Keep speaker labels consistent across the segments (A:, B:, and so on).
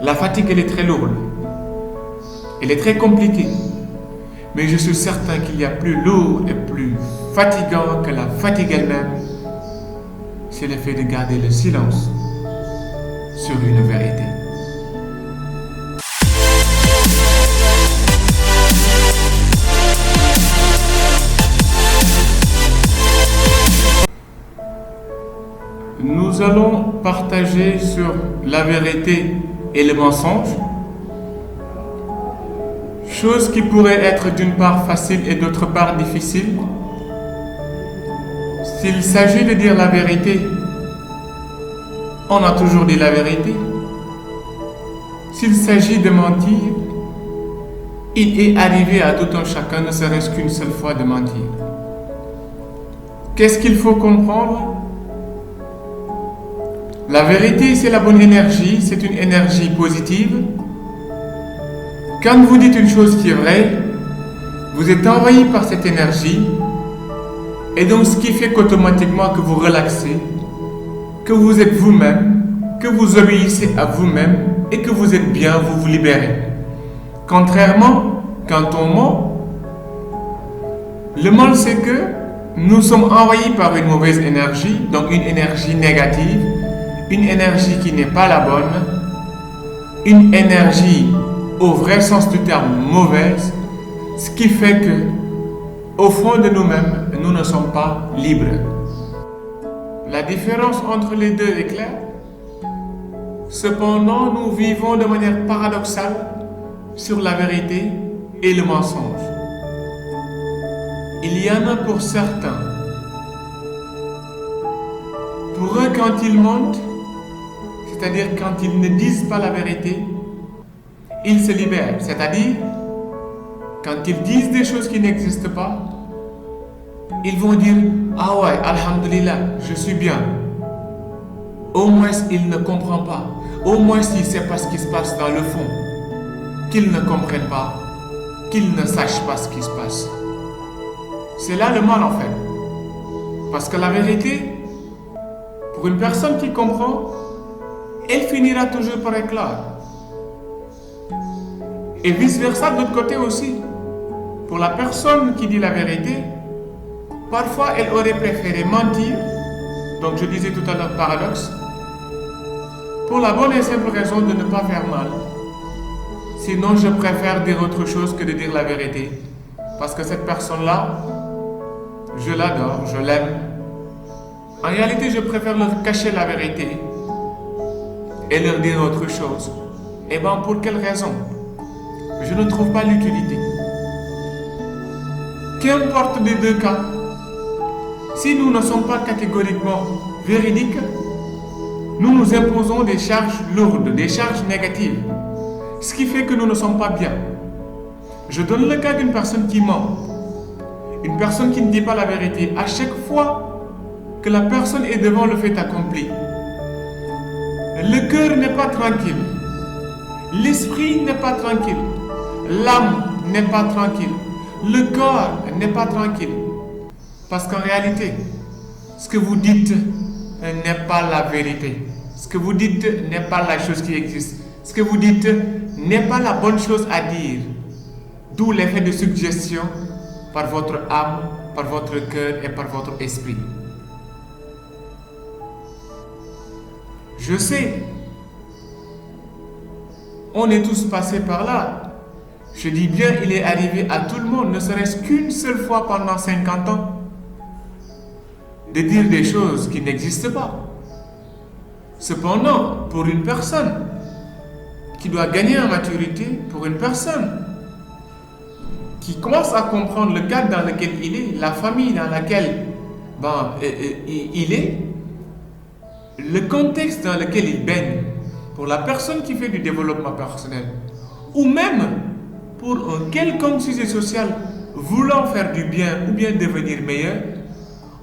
A: La fatigue, elle est très lourde. Elle est très compliquée. Mais je suis certain qu'il y a plus lourd et plus fatigant que la fatigue elle-même. C'est le fait de garder le silence sur une vérité. Nous allons partager sur la vérité et le mensonge, chose qui pourrait être d'une part facile et d'autre part difficile. S'il s'agit de dire la vérité, on a toujours dit la vérité. S'il s'agit de mentir, il est arrivé à tout un chacun, ne serait-ce qu'une seule fois, de mentir. Qu'est-ce qu'il faut comprendre? La vérité, c'est la bonne énergie, c'est une énergie positive. Quand vous dites une chose qui est vraie, vous êtes envahi par cette énergie, et donc ce qui fait qu'automatiquement que vous relaxez, que vous êtes vous-même, que vous obéissez à vous-même et que vous êtes bien, vous vous libérez. Contrairement, quand on ment, le mal c'est que nous sommes envahis par une mauvaise énergie, donc une énergie négative, une énergie qui n'est pas la bonne, une énergie au vrai sens du terme mauvaise, ce qui fait que au fond de nous-mêmes, nous ne sommes pas libres. La différence entre les deux est claire. Cependant, nous vivons de manière paradoxale sur la vérité et le mensonge. Il y en a pour certains. Pour eux, quand ils mentent, c'est-à-dire quand ils ne disent pas la vérité, ils se libèrent. C'est-à-dire, quand ils disent des choses qui n'existent pas, ils vont dire « Ah ouais, alhamdulillah, je suis bien. » Au moins, il ne comprend pas. Au moins, il ne sait pas ce qui se passe dans le fond. Qu'il ne comprenne pas, qu'il ne sache pas ce qui se passe. C'est là le mal en fait. Parce que la vérité, pour une personne qui comprend, elle finira toujours par éclore. Et vice-versa de l'autre côté aussi. Pour la personne qui dit la vérité, parfois elle aurait préféré mentir, donc je disais tout à l'heure paradoxe, pour la bonne et simple raison de ne pas faire mal. Sinon je préfère dire autre chose que de dire la vérité. Parce que cette personne-là, je l'adore, je l'aime. En réalité, je préfère leur cacher la vérité et leur dire autre chose. Et bien, pour quelle raison? Je ne trouve pas l'utilité. Qu'importe des deux cas, si nous ne sommes pas catégoriquement véridiques, nous nous imposons des charges lourdes, des charges négatives, ce qui fait que nous ne sommes pas bien. Je donne le cas d'une personne qui ment, une personne qui ne dit pas la vérité. À chaque fois que la personne est devant le fait accompli, le cœur n'est pas tranquille, l'esprit n'est pas tranquille, l'âme n'est pas tranquille, le corps n'est pas tranquille. Parce qu'en réalité, ce que vous dites n'est pas la vérité. Ce que vous dites n'est pas la chose qui existe. Ce que vous dites n'est pas la bonne chose à dire. D'où l'effet de suggestion par votre âme, par votre cœur et par votre esprit. Je sais, on est tous passés par là. Je dis bien, il est arrivé à tout le monde, ne serait-ce qu'une seule fois pendant 50 ans, de dire des choses qui n'existent pas. Cependant, pour une personne qui doit gagner en maturité, pour une personne qui commence à comprendre le cadre dans lequel il est, la famille dans laquelle il est, le contexte dans lequel il baigne, pour la personne qui fait du développement personnel, ou même pour un quelconque sujet social voulant faire du bien ou bien devenir meilleur,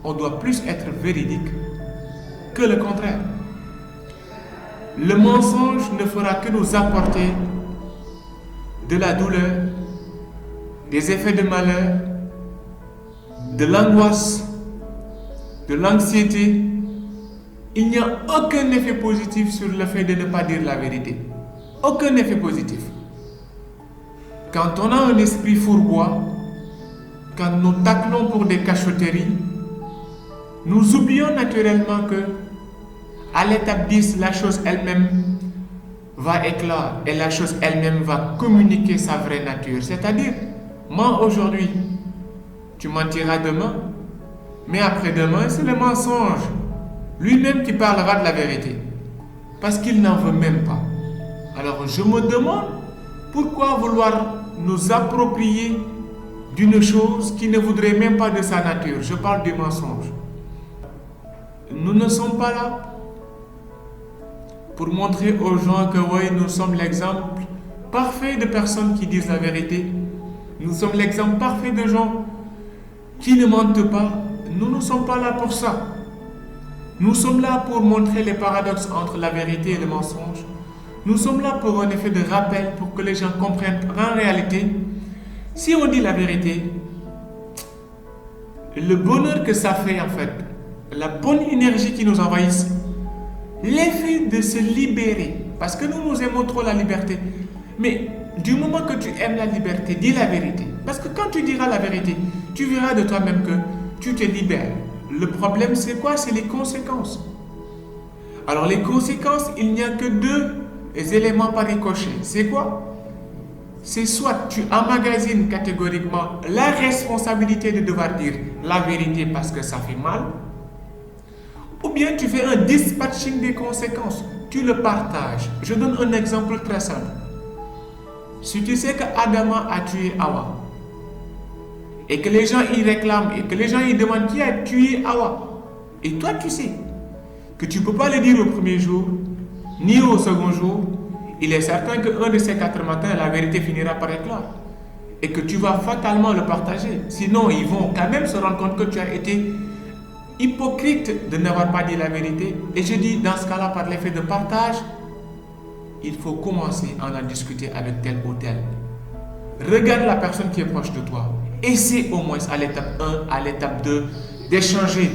A: on doit plus être véridique que le contraire. Le mensonge ne fera que nous apporter de la douleur, des effets de malheur, de l'angoisse, de l'anxiété. Il n'y a aucun effet positif sur le fait de ne pas dire la vérité. aucun effet positif. Quand on a un esprit fourbois, quand nous taclons pour des cachotteries, nous oublions naturellement que à l'étape 10, la chose elle-même va éclore et la chose elle-même va communiquer sa vraie nature. C'est-à-dire, mens aujourd'hui, tu mentiras demain, mais après-demain, c'est le mensonge lui-même qui parlera de la vérité, parce qu'il n'en veut même pas. Alors je me demande pourquoi vouloir nous approprier d'une chose qui ne voudrait même pas de sa nature. Je parle du mensonge. Nous ne sommes pas là pour montrer aux gens que oui, nous sommes l'exemple parfait de personnes qui disent la vérité. Nous sommes l'exemple parfait de gens qui ne mentent pas. Nous ne sommes pas là pour ça. Nous sommes là pour montrer les paradoxes entre la vérité et le mensonge. Nous sommes là pour un effet de rappel, pour que les gens comprennent en réalité, si on dit la vérité, le bonheur que ça fait en fait, la bonne énergie qui nous envahisse, l'effet de se libérer, parce que nous aimons trop la liberté. Mais du moment que tu aimes la liberté, dis la vérité. Parce que quand tu diras la vérité, tu verras de toi-même que tu te libères. Le problème, c'est quoi? C'est les conséquences. Alors les conséquences, il n'y a que deux éléments par ricochet. C'est quoi? C'est soit tu emmagasines catégoriquement la responsabilité de devoir dire la vérité parce que ça fait mal, ou bien tu fais un dispatching des conséquences. Tu le partages. Je donne un exemple très simple. Si tu sais que Adama a tué Hawa, et que les gens y réclament, et que les gens y demandent qui a tué Hawa, et toi tu sais que tu ne peux pas le dire au premier jour, ni au second jour, il est certain qu'un de ces 4 matins, la vérité finira par éclore. Et que tu vas fatalement le partager. Sinon, ils vont quand même se rendre compte que tu as été hypocrite de n'avoir pas dit la vérité. Et je dis, dans ce cas-là, par l'effet de partage, il faut commencer à en discuter avec tel ou tel. Regarde la personne qui est proche de toi. Essaie au moins à l'étape 1, à l'étape 2, d'échanger.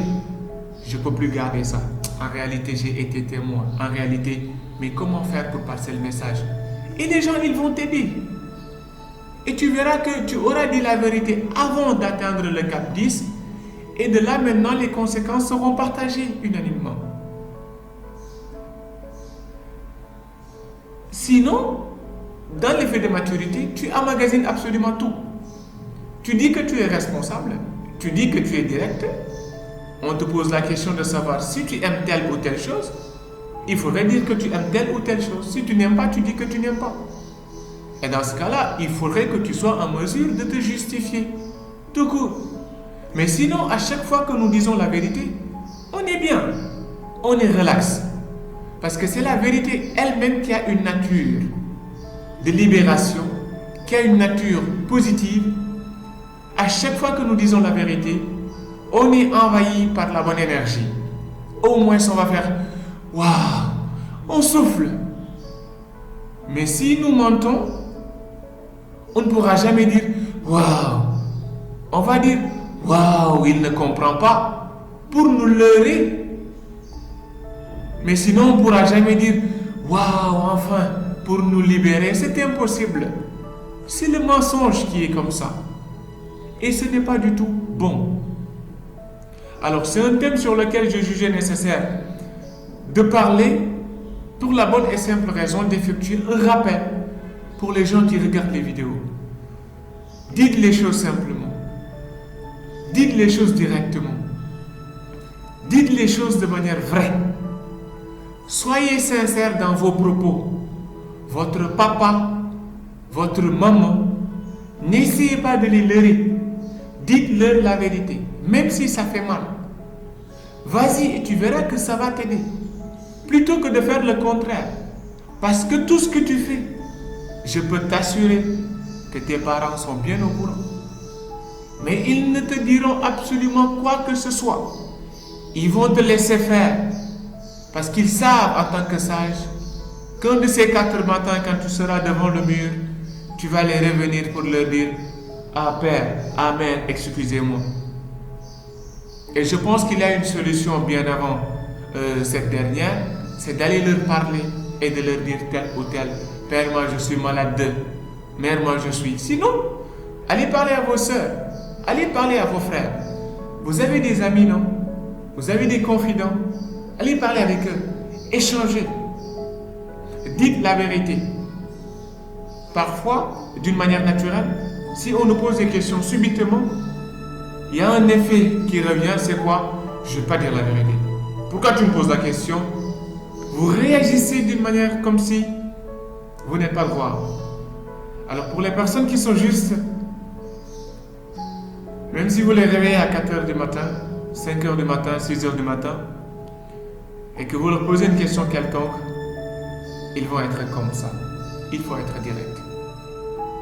A: Je ne peux plus garder ça. En réalité, j'ai été témoin. En réalité, mais comment faire pour passer le message? Et les gens, ils vont t'aider. Et tu verras que tu auras dit la vérité avant d'atteindre le cap 10. Et de là, maintenant, les conséquences seront partagées unanimement. Sinon, dans l'effet de maturité, tu emmagasines absolument tout. Tu dis que tu es responsable. Tu dis que tu es direct. On te pose la question de savoir si tu aimes telle ou telle chose. Il faudrait dire que tu aimes telle ou telle chose. Si tu n'aimes pas, tu dis que tu n'aimes pas. Et dans ce cas-là, il faudrait que tu sois en mesure de te justifier. Tout court. Mais sinon, à chaque fois que nous disons la vérité, on est bien. On est relax. Parce que c'est la vérité elle-même qui a une nature de libération, qui a une nature positive. À chaque fois que nous disons la vérité, on est envahi par la bonne énergie. Au moins, on va faire « Waouh !» On souffle. Mais si nous mentons, on ne pourra jamais dire « Waouh !» On va dire « Waouh, il ne comprend pas » pour nous leurrer. Mais sinon, on ne pourra jamais dire « Waouh, enfin !» pour nous libérer. C'est impossible. C'est le mensonge qui est comme ça. Et ce n'est pas du tout bon. Alors, c'est un thème sur lequel je jugeais nécessaire de parler pour la bonne et simple raison d'effectuer un rappel pour les gens qui regardent les vidéos. Dites les choses simplement. Dites les choses directement. Dites les choses de manière vraie. Soyez sincères dans vos propos. Votre papa, votre maman, n'essayez pas de les leurrer. Dites-leur la vérité, même si ça fait mal. Vas-y et tu verras que ça va t'aider. Plutôt que de faire le contraire. Parce que tout ce que tu fais, je peux t'assurer que tes parents sont bien au courant. Mais ils ne te diront absolument quoi que ce soit. Ils vont te laisser faire. Parce qu'ils savent en tant que sage qu'un de ces 4 matins, quand tu seras devant le mur, tu vas les revenir pour leur dire « Ah Père, Amen, excusez-moi ». Et je pense qu'il y a une solution bien avant cette dernière, c'est d'aller leur parler et de leur dire tel ou tel. Père, moi je suis malade de. Mère, moi je suis. Sinon, allez parler à vos soeurs. Allez parler à vos frères. Vous avez des amis, non? Vous avez des confidents. Allez parler avec eux. Échangez. Dites la vérité. Parfois, d'une manière naturelle, si on nous pose des questions subitement, il y a un effet qui revient, c'est quoi? Je ne vais pas dire la vérité. Pourquoi tu me poses la question? Vous réagissez d'une manière comme si vous n'êtes pas le roi. Alors pour les personnes qui sont justes, même si vous les réveillez à 4 heures du matin, 5 heures du matin, 6 heures du matin, et que vous leur posez une question quelconque, ils vont être comme ça. Il faut être direct.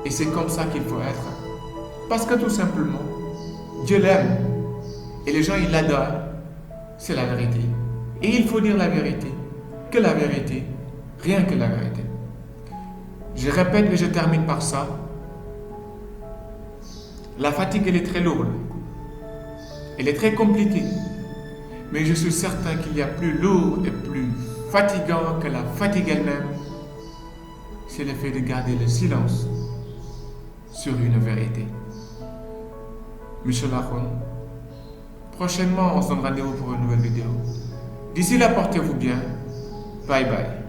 A: Et c'est comme ça qu'il faut être. Parce que tout simplement, Dieu l'aime. Et les gens, ils l'adorent. C'est la vérité. Et il faut dire la vérité. Que la vérité. Rien que la vérité. Je répète et je termine par ça. La fatigue, elle est très lourde. Elle est très compliquée. Mais je suis certain qu'il y a plus lourd et plus fatigant que la fatigue elle-même. C'est le fait de garder le silence sur une vérité. Michel Aron, prochainement on se donne rendez-vous pour une nouvelle vidéo. D'ici là, portez-vous bien. Bye bye.